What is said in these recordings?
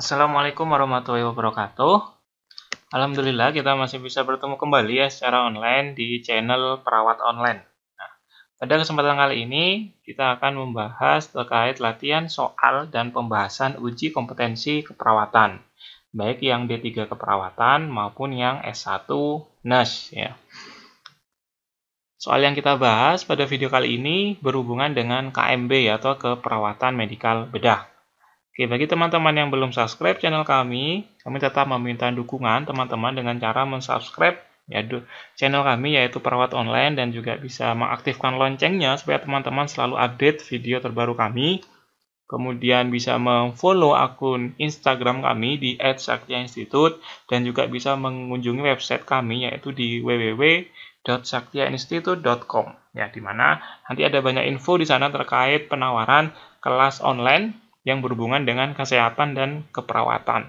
Assalamualaikum warahmatullahi wabarakatuh. Alhamdulillah kita masih bisa bertemu kembali ya secara online di channel Perawat Online. Nah, pada kesempatan kali ini kita akan membahas terkait latihan soal dan pembahasan uji kompetensi keperawatan, baik yang D3 keperawatan maupun yang S1 nurse ya. Soal yang kita bahas pada video kali ini berhubungan dengan KMB atau keperawatan medikal bedah. Oke, bagi teman-teman yang belum subscribe channel kami tetap meminta dukungan teman-teman dengan cara mensubscribe ya, channel kami yaitu Perawat Online dan juga bisa mengaktifkan loncengnya supaya teman-teman selalu update video terbaru kami. Kemudian bisa memfollow akun Instagram kami di @saktiainstitute dan juga bisa mengunjungi website kami yaitu di www.saktiainstitute.com ya, di mana nanti ada banyak info di sana terkait penawaran kelas online yang berhubungan dengan kesehatan dan keperawatan.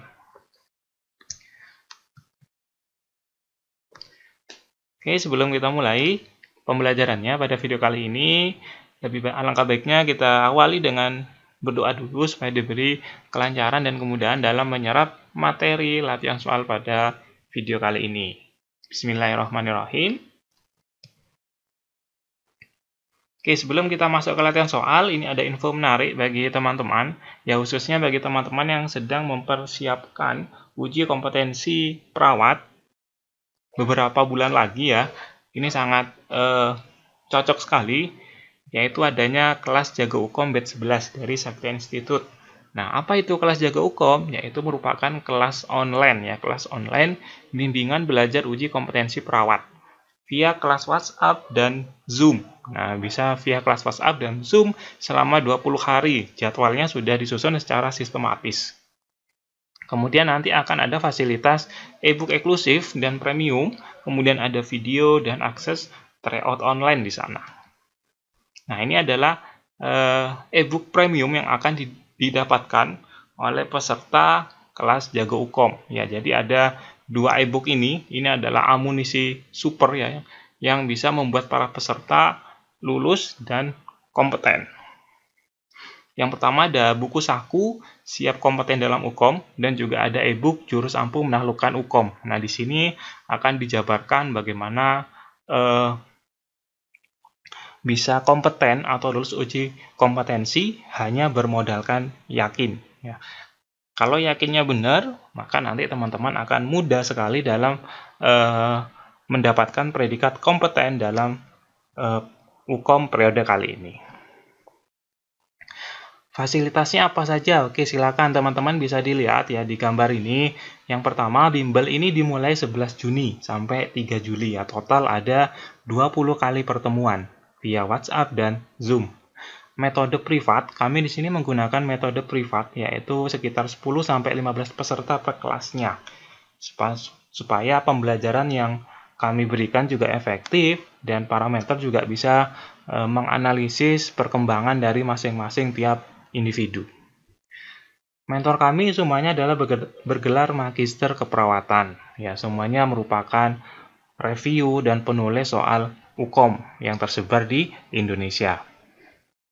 Oke, sebelum kita mulai pembelajarannya pada video kali ini, alangkah baiknya kita awali dengan berdoa dulu supaya diberi kelancaran dan kemudahan dalam menyerap materi latihan soal pada video kali ini. Bismillahirrahmanirrahim. Oke, sebelum kita masuk ke latihan soal, ini ada info menarik bagi teman-teman, ya khususnya bagi teman-teman yang sedang mempersiapkan uji kompetensi perawat beberapa bulan lagi ya. Ini sangat cocok sekali, yaitu adanya kelas Jaga Ukom batch 11 dari Saktia Institute. Nah, apa itu kelas Jaga Ukom? Yaitu merupakan kelas online ya, kelas online bimbingan belajar uji kompetensi perawat via kelas WhatsApp dan Zoom. Nah, bisa via kelas WhatsApp dan Zoom selama 20 hari. Jadwalnya sudah disusun secara sistematis. Kemudian nanti akan ada fasilitas e-book eksklusif dan premium, kemudian ada video dan akses tryout online di sana. Nah, ini adalah e-book premium yang akan didapatkan oleh peserta kelas Jaga Ukom. Ya, jadi ada dua e-book ini adalah amunisi super ya, yang bisa membuat para peserta lulus dan kompeten. Yang pertama ada buku saku siap kompeten dalam Ukom dan juga ada e-book jurus ampuh menaklukkan Ukom. Nah, di sini akan dijabarkan bagaimana bisa kompeten atau lulus uji kompetensi hanya bermodalkan yakin ya. Kalau yakinnya benar, maka nanti teman-teman akan mudah sekali dalam mendapatkan predikat kompeten dalam Ukom periode kali ini. Fasilitasnya apa saja? Oke, silakan teman-teman bisa dilihat ya di gambar ini. Yang pertama, bimbel ini dimulai 11 Juni sampai 3 Juli ya. Total ada 20 kali pertemuan via WhatsApp dan Zoom. Metode privat, kami di sini menggunakan metode privat, yaitu sekitar 10-15 peserta per kelasnya. Supaya pembelajaran yang kami berikan juga efektif, dan para mentor juga bisa menganalisis perkembangan dari masing-masing tiap individu. Mentor kami semuanya adalah bergelar magister keperawatan. Ya, semuanya merupakan review dan penulis soal Ukom yang tersebar di Indonesia.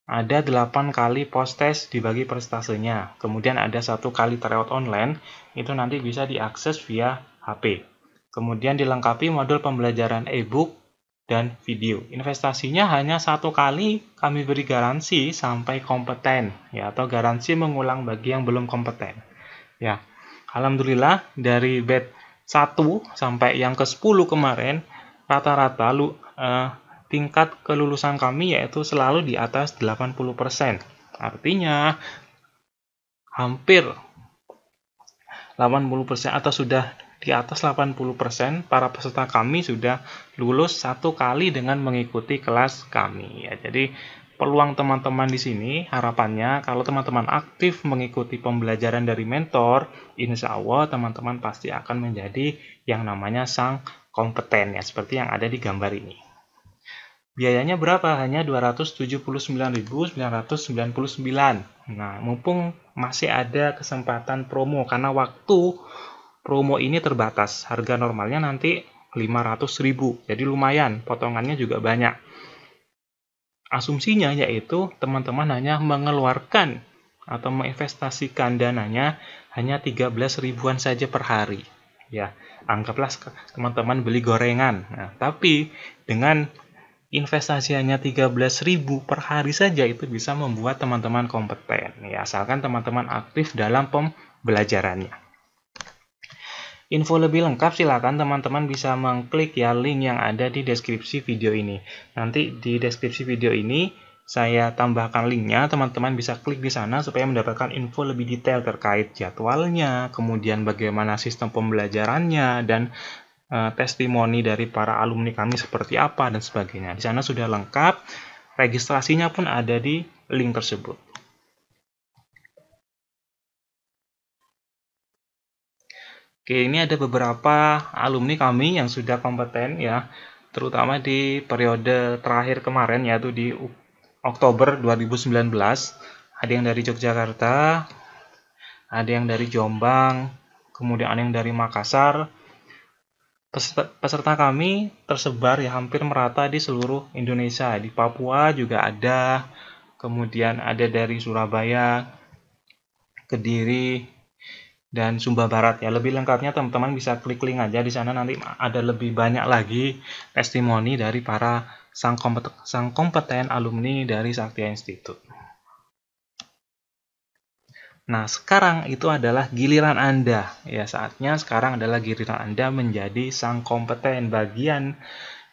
Ada 8 kali post-test dibagi prestasenya. Kemudian ada 1 kali tryout online, itu nanti bisa diakses via HP. Kemudian dilengkapi modul pembelajaran e-book dan video. Investasinya hanya 1 kali, kami beri garansi sampai kompeten, ya, atau garansi mengulang bagi yang belum kompeten. Ya, alhamdulillah dari batch 1 sampai yang ke-10 kemarin, rata-rata tingkat kelulusan kami yaitu selalu di atas 80%. Artinya hampir 80% atau sudah di atas 80% para peserta kami sudah lulus 1 kali dengan mengikuti kelas kami ya. Jadi peluang teman-teman di sini harapannya kalau teman-teman aktif mengikuti pembelajaran dari mentor, insya Allah teman-teman pasti akan menjadi yang namanya sang kompeten ya, seperti yang ada di gambar ini. Biayanya berapa? Hanya 279.999. Nah, mumpung masih ada kesempatan promo, karena waktu promo ini terbatas. Harga normalnya nanti 500.000. Jadi lumayan, potongannya juga banyak. Asumsinya yaitu teman-teman hanya mengeluarkan atau menginvestasikan dananya hanya 13 ribuan saja per hari. Ya, anggaplah teman-teman beli gorengan. Nah, tapi dengan investasi hanya 13.000 per hari saja itu bisa membuat teman-teman kompeten. Ya, asalkan teman-teman aktif dalam pembelajarannya. Info lebih lengkap silakan teman-teman bisa mengklik ya link yang ada di deskripsi video ini. Nanti di deskripsi video ini saya tambahkan linknya, teman-teman bisa klik di sana supaya mendapatkan info lebih detail terkait jadwalnya, kemudian bagaimana sistem pembelajarannya, dan testimoni dari para alumni kami seperti apa dan sebagainya. Di sana sudah lengkap, registrasinya pun ada di link tersebut. Oke, ini ada beberapa alumni kami yang sudah kompeten ya, terutama di periode terakhir kemarin yaitu di Oktober 2019. Ada yang dari Yogyakarta, ada yang dari Jombang, kemudian ada yang dari Makassar. Peserta kami tersebar ya hampir merata di seluruh Indonesia. Di Papua juga ada, kemudian ada dari Surabaya, Kediri, dan Sumba Barat ya. Lebih lengkapnya teman-teman bisa klik link aja di sana, nanti ada lebih banyak lagi testimoni dari para sang kompeten alumni dari Saktia Institute. Nah, sekarang itu adalah giliran Anda. Ya, saatnya sekarang adalah giliran Anda menjadi sang kompeten.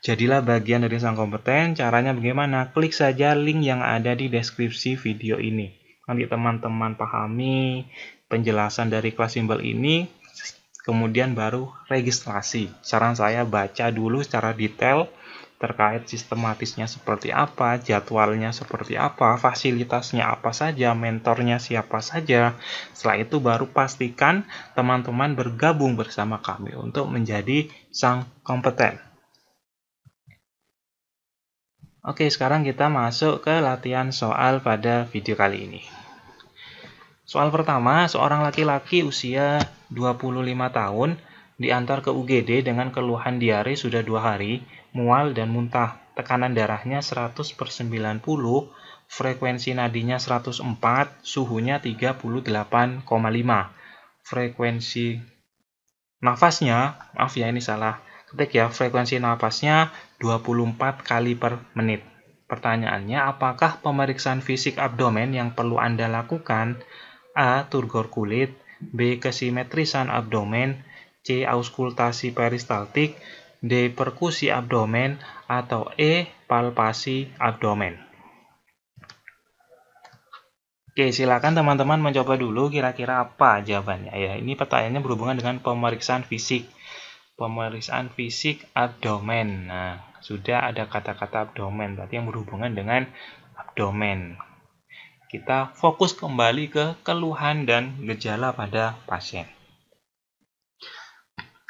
Jadilah bagian dari sang kompeten. Caranya bagaimana? Klik saja link yang ada di deskripsi video ini. Nanti teman-teman pahami penjelasan dari kelas bimbel ini, kemudian baru registrasi. Saran saya baca dulu secara detail terkait sistematisnya seperti apa, jadwalnya seperti apa, fasilitasnya apa saja, mentornya siapa saja. Setelah itu baru pastikan teman-teman bergabung bersama kami untuk menjadi sang kompeten. Oke, sekarang kita masuk ke latihan soal pada video kali ini. Soal pertama, seorang laki-laki usia 25 tahun diantar ke UGD dengan keluhan diare sudah 2 hari, mual dan muntah. Tekanan darahnya 100/90, frekuensi nadinya 104, suhunya 38,5. Frekuensi nafasnya, maaf ya ini salah ketik ya, frekuensi nafasnya 24 kali per menit. Pertanyaannya, apakah pemeriksaan fisik abdomen yang perlu Anda lakukan? A. Turgor kulit, B. Kesimetrisan abdomen, C. Auskultasi peristaltik, D. Perkusi abdomen, atau E. Palpasi abdomen. Oke, silakan teman-teman mencoba dulu kira-kira apa jawabannya ya. Ini pertanyaannya berhubungan dengan pemeriksaan fisik. Pemeriksaan fisik abdomen. Nah, sudah ada kata-kata abdomen, berarti yang berhubungan dengan abdomen. Kita fokus kembali ke keluhan dan gejala pada pasien.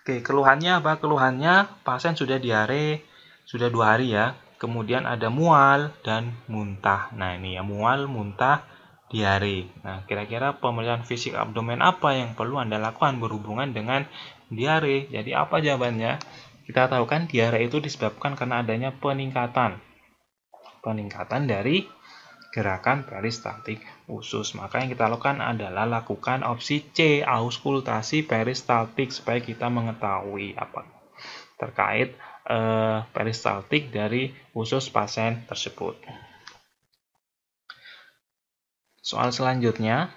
Oke, keluhannya apa? Keluhannya pasien sudah diare, sudah 2 hari ya. Kemudian ada mual dan muntah. Nah, ini ya, mual, muntah, diare. Nah, kira-kira pemeriksaan fisik abdomen apa yang perlu Anda lakukan berhubungan dengan diare? Jadi apa jawabannya? Kita tahu kan diare itu disebabkan karena adanya peningkatan dari gerakan peristaltik usus. Maka yang kita lakukan adalah lakukan opsi C, auskultasi peristaltik, supaya kita mengetahui apa terkait peristaltik dari usus pasien tersebut. Soal selanjutnya,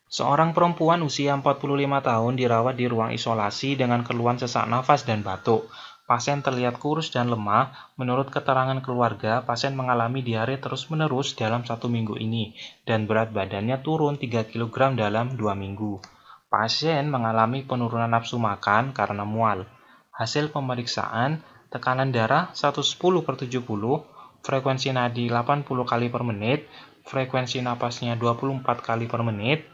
seorang perempuan usia 45 tahun dirawat di ruang isolasi dengan keluhan sesak nafas dan batuk. Pasien terlihat kurus dan lemah. Menurut keterangan keluarga, pasien mengalami diare terus-menerus dalam 1 minggu ini, dan berat badannya turun 3 kg dalam 2 minggu. Pasien mengalami penurunan nafsu makan karena mual. Hasil pemeriksaan, tekanan darah 110/70, frekuensi nadi 80 kali per menit, frekuensi napasnya 24 kali per menit,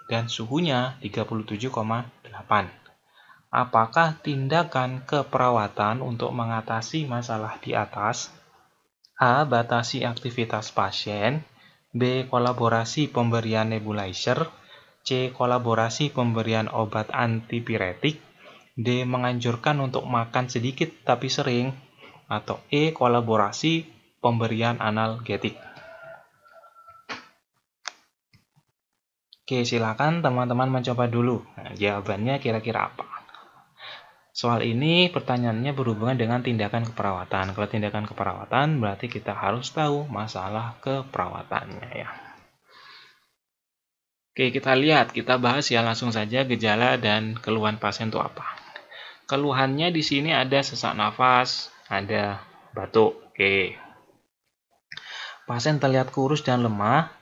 dan suhunya 37,8. Apakah tindakan keperawatan untuk mengatasi masalah di atas? A. Batasi aktivitas pasien, B. Kolaborasi pemberian nebulizer, C. Kolaborasi pemberian obat antipiretik, D. Menganjurkan untuk makan sedikit tapi sering, atau E. Kolaborasi pemberian analgetik. Oke, silakan teman-teman mencoba dulu. Nah, jawabannya kira-kira apa? Soal ini pertanyaannya berhubungan dengan tindakan keperawatan. Kalau tindakan keperawatan berarti kita harus tahu masalah keperawatannya ya. Oke, kita lihat, kita bahas ya langsung saja gejala dan keluhan pasien itu apa. Keluhannya di sini ada sesak nafas, ada batuk. Oke. Pasien terlihat kurus dan lemah.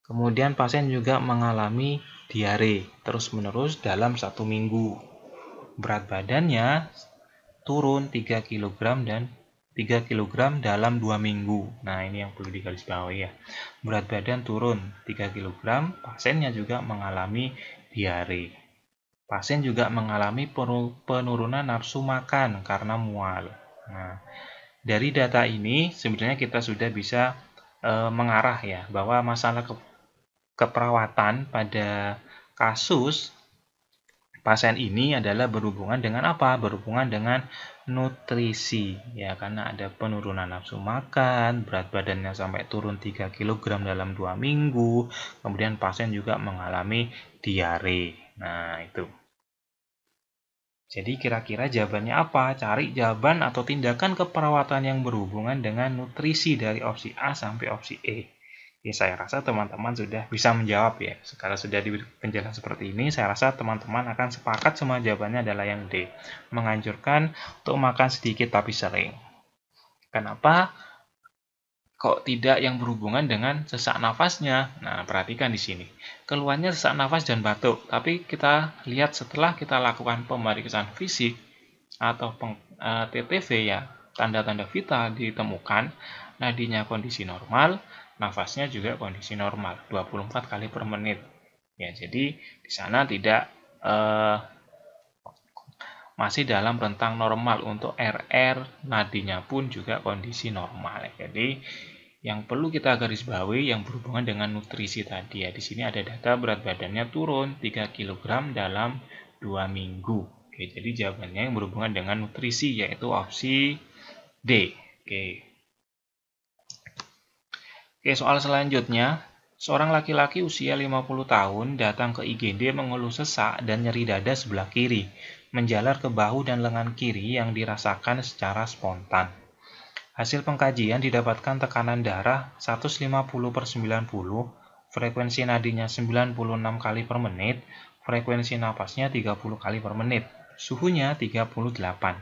Kemudian pasien juga mengalami diare terus-menerus dalam 1 minggu. Berat badannya turun 3 kg dan 3 kg dalam 2 minggu. Nah, ini yang perlu digarisbawahi ya. Berat badan turun 3 kg, pasiennya juga mengalami diare. Pasien juga mengalami penurunan nafsu makan karena mual. Nah, dari data ini sebenarnya kita sudah bisa mengarah ya bahwa masalah keperawatan pada kasus pasien ini adalah berhubungan dengan apa? Berhubungan dengan nutrisi ya, karena ada penurunan nafsu makan, berat badannya sampai turun 3 kg dalam 2 minggu, kemudian pasien juga mengalami diare. Nah, itu. Jadi kira-kira jawabannya apa? Cari jawaban atau tindakan keperawatan yang berhubungan dengan nutrisi dari opsi A sampai opsi E. Ya, saya rasa teman-teman sudah bisa menjawab ya. Kalau sudah diberi penjelasan seperti ini, saya rasa teman-teman akan sepakat semua jawabannya adalah yang D. Menganjurkan untuk makan sedikit tapi sering. Kenapa kok tidak yang berhubungan dengan sesak nafasnya? Nah, perhatikan di sini. Keluhannya sesak nafas dan batuk, tapi kita lihat setelah kita lakukan pemeriksaan fisik atau TTV ya, tanda-tanda vital ditemukan, nadinya kondisi normal, nafasnya juga kondisi normal, 24 kali per menit. Ya, jadi di sana tidak masih dalam rentang normal. Untuk RR, nadinya pun juga kondisi normal. Jadi yang perlu kita garis bawahi yang berhubungan dengan nutrisi tadi ya. Di sini ada data berat badannya turun 3 kg dalam 2 minggu. Oke, jadi jawabannya yang berhubungan dengan nutrisi yaitu opsi D. Oke. Oke, soal selanjutnya, seorang laki-laki usia 50 tahun datang ke IGD mengeluh sesak dan nyeri dada sebelah kiri, menjalar ke bahu dan lengan kiri yang dirasakan secara spontan. Hasil pengkajian didapatkan tekanan darah 150/90, frekuensi nadinya 96 kali per menit, frekuensi napasnya 30 kali per menit, suhunya 38.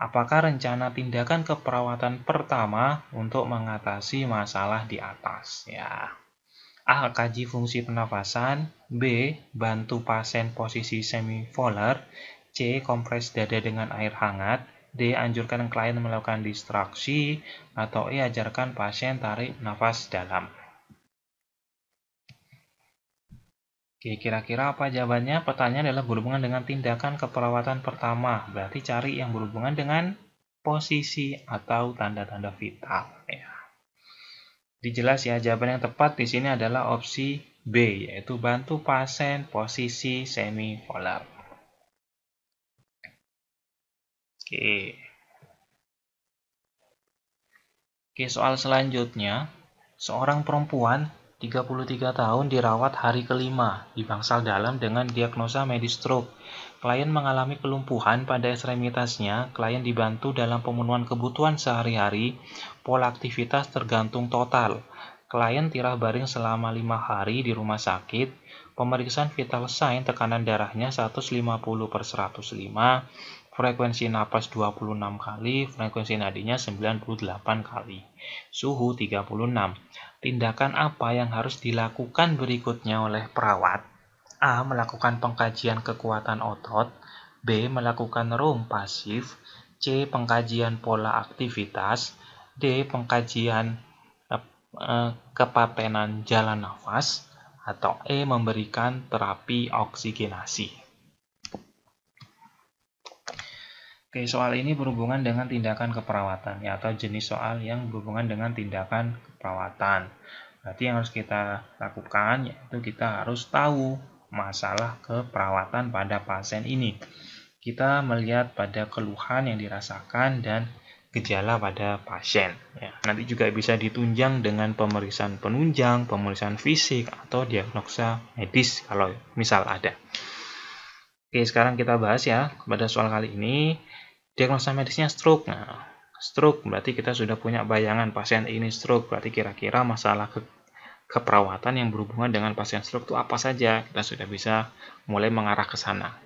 Apakah rencana tindakan keperawatan pertama untuk mengatasi masalah di atas? Ya. A. Kaji fungsi pernafasan. B. Bantu pasien posisi semi-volar. C. Kompres dada dengan air hangat. D. Anjurkan klien melakukan distraksi. Atau E. Ajarkan pasien tarik nafas dalam. Oke, kira-kira apa jawabannya? Pertanyaan adalah berhubungan dengan tindakan keperawatan pertama. Berarti cari yang berhubungan dengan posisi atau tanda-tanda vital. Ya. Dijelas ya, jawaban yang tepat di sini adalah opsi B, yaitu bantu pasien posisi semi-volar. Oke. Oke, soal selanjutnya. Seorang perempuan 33 tahun dirawat hari kelima di bangsal dalam dengan diagnosa medis stroke. Klien mengalami kelumpuhan pada ekstremitasnya. Klien dibantu dalam pemenuhan kebutuhan sehari-hari. Pola aktivitas tergantung total. Klien tirah baring selama 5 hari di rumah sakit. Pemeriksaan vital sign tekanan darahnya 150/105. Frekuensi napas 26 kali, frekuensi nadinya 98 kali. Suhu 36. Tindakan apa yang harus dilakukan berikutnya oleh perawat? A. Melakukan pengkajian kekuatan otot. B. Melakukan room pasif. C. Pengkajian pola aktivitas. D. Pengkajian kepatenan jalan nafas. Atau E. Memberikan terapi oksigenasi. Oke, soal ini berhubungan dengan tindakan keperawatan ya, atau jenis soal yang berhubungan dengan tindakan keperawatan. Berarti yang harus kita lakukan yaitu kita harus tahu masalah keperawatan pada pasien ini. Kita melihat pada keluhan yang dirasakan dan gejala pada pasien. Ya, nanti juga bisa ditunjang dengan pemeriksaan penunjang, pemeriksaan fisik, atau diagnosa medis kalau misal ada. Oke, sekarang kita bahas ya pada soal kali ini, diagnosa medisnya stroke. Nah, stroke berarti kita sudah punya bayangan pasien ini stroke, berarti kira-kira masalah keperawatan yang berhubungan dengan pasien stroke itu apa saja, kita sudah bisa mulai mengarah ke sana.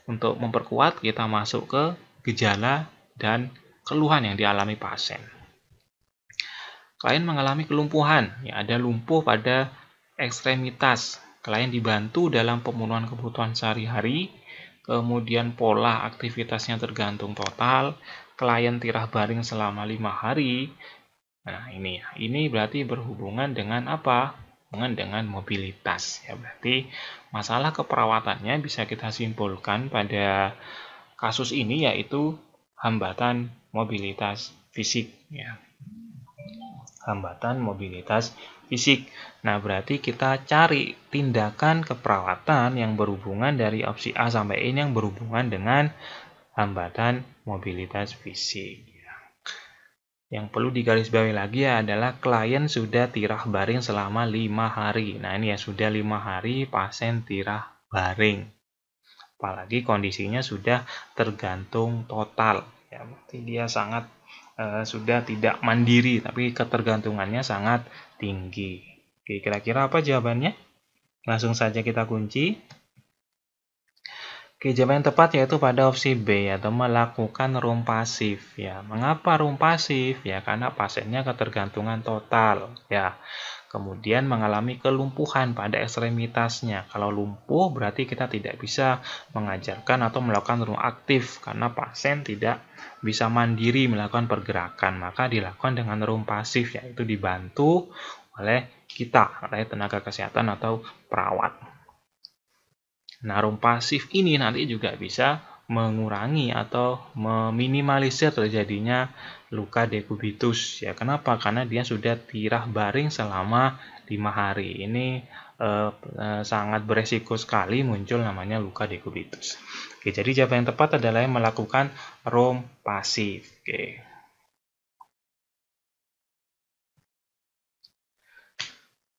Untuk memperkuat, kita masuk ke gejala dan keluhan yang dialami pasien. Klien mengalami kelumpuhan, ya ada lumpuh pada ekstremitas. Klien dibantu dalam pemenuhan kebutuhan sehari-hari, kemudian pola aktivitasnya tergantung total, klien tirah baring selama 5 hari. Nah, ini berarti berhubungan dengan apa? Hubungan dengan mobilitas. Ya, berarti masalah keperawatannya bisa kita simpulkan pada kasus ini yaitu hambatan mobilitas fisik. Ya. Hambatan mobilitas fisik. Nah, berarti kita cari tindakan keperawatan yang berhubungan dari opsi A sampai E yang berhubungan dengan hambatan mobilitas fisik. Yang perlu digarisbawahi lagi adalah klien sudah tirah baring selama 5 hari. Nah, ini ya sudah 5 hari pasien tirah baring. Apalagi kondisinya sudah tergantung total. Ya, berarti dia sangat sudah tidak mandiri, tapi ketergantungannya sangat tinggi. Oke, kira-kira apa jawabannya? Langsung saja kita kunci. Oke, jawaban yang tepat yaitu pada opsi B, yaitu melakukan room pasif. Ya, mengapa room pasif? Ya, karena pasiennya ketergantungan total. Ya, kemudian mengalami kelumpuhan pada ekstremitasnya. Kalau lumpuh berarti kita tidak bisa mengajarkan atau melakukan room aktif karena pasien tidak bisa mandiri melakukan pergerakan. Maka dilakukan dengan room pasif, yaitu dibantu oleh kita, oleh tenaga kesehatan atau perawat. Nah, room pasif ini nanti juga bisa mengurangi atau meminimalisir terjadinya luka dekubitus. Ya, kenapa? Karena dia sudah tirah baring selama 5 hari. Ini sangat beresiko sekali muncul namanya luka dekubitus. Oke, jadi jawaban yang tepat adalah yang melakukan room pasif. Oke.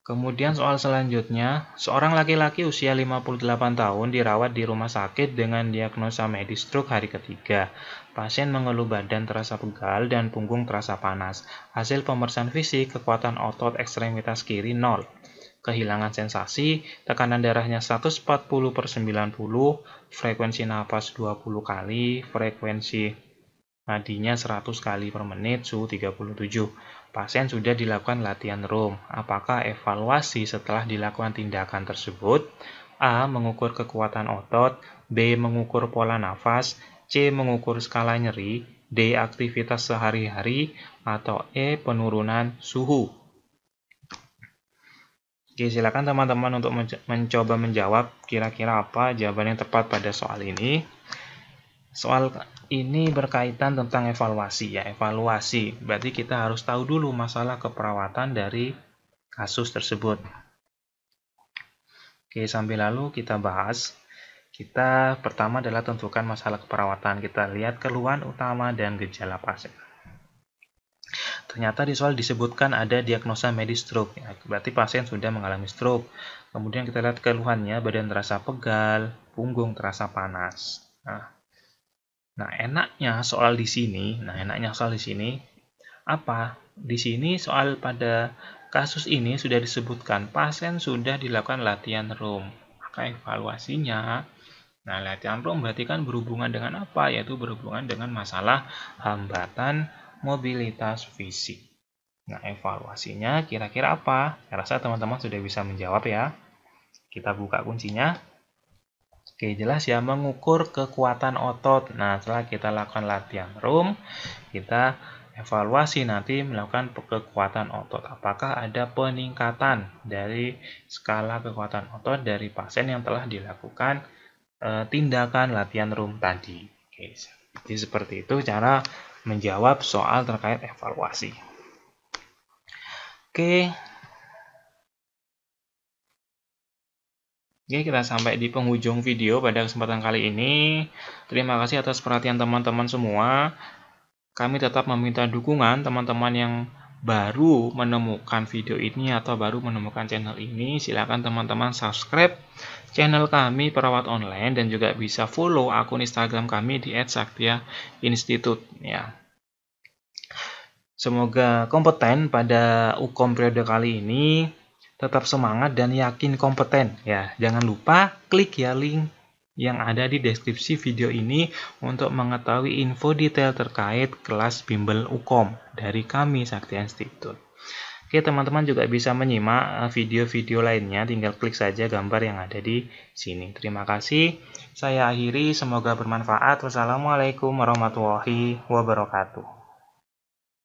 Kemudian soal selanjutnya, seorang laki-laki usia 58 tahun dirawat di rumah sakit dengan diagnosa medis stroke hari ketiga. Pasien mengeluh badan terasa pegal dan punggung terasa panas. Hasil pemeriksaan fisik, kekuatan otot ekstremitas kiri 0. Kehilangan sensasi, tekanan darahnya 140/90, frekuensi napas 20 kali, frekuensi nadinya 100 kali per menit, suhu 37. Pasien sudah dilakukan latihan room. Apakah evaluasi setelah dilakukan tindakan tersebut? A. Mengukur kekuatan otot, B. Mengukur pola nafas, C. Mengukur skala nyeri, D. Aktivitas sehari-hari, atau E. Penurunan suhu. Oke, silakan teman-teman untuk mencoba menjawab kira-kira apa jawaban yang tepat pada soal ini. Soal ini berkaitan tentang evaluasi ya, evaluasi. Berarti kita harus tahu dulu masalah keperawatan dari kasus tersebut. Oke, sambil lalu kita bahas. Kita pertama adalah tentukan masalah keperawatan. Kita lihat keluhan utama dan gejala pasien. Ternyata di soal disebutkan ada diagnosa medis stroke. Ya, berarti pasien sudah mengalami stroke. Kemudian kita lihat keluhannya, badan terasa pegal, punggung terasa panas. Nah, enaknya soal di sini apa? Di sini soal pada kasus ini sudah disebutkan pasien sudah dilakukan latihan room. Maka evaluasinya, nah latihan room berarti kan berhubungan dengan apa? Yaitu berhubungan dengan masalah hambatan mobilitas fisik. Nah, evaluasinya kira-kira apa? Saya rasa teman-teman sudah bisa menjawab ya. Kita buka kuncinya. Oke, jelas ya, mengukur kekuatan otot. Nah, setelah kita lakukan latihan room, kita evaluasi nanti melakukan kekuatan otot. Apakah ada peningkatan dari skala kekuatan otot dari pasien yang telah dilakukan tindakan latihan room tadi. Oke, jadi seperti itu cara menjawab soal terkait evaluasi. Oke. Oke, kita sampai di penghujung video pada kesempatan kali ini. Terima kasih atas perhatian teman-teman semua. kami tetap meminta dukungan teman-teman yang baru menemukan video ini atau baru menemukan channel ini. Silakan teman-teman subscribe channel kami Perawat Online dan juga bisa follow akun Instagram kami di @saktia-institute ya. Semoga kompeten pada UKOM periode kali ini, tetap semangat dan yakin kompeten ya. Jangan lupa klik ya link yang ada di deskripsi video ini untuk mengetahui info detail terkait kelas bimbel UKOM dari kami Saktia Institute. Oke, teman-teman juga bisa menyimak video-video lainnya, tinggal klik saja gambar yang ada di sini. Terima kasih. Saya akhiri, semoga bermanfaat. Wassalamualaikum warahmatullahi wabarakatuh.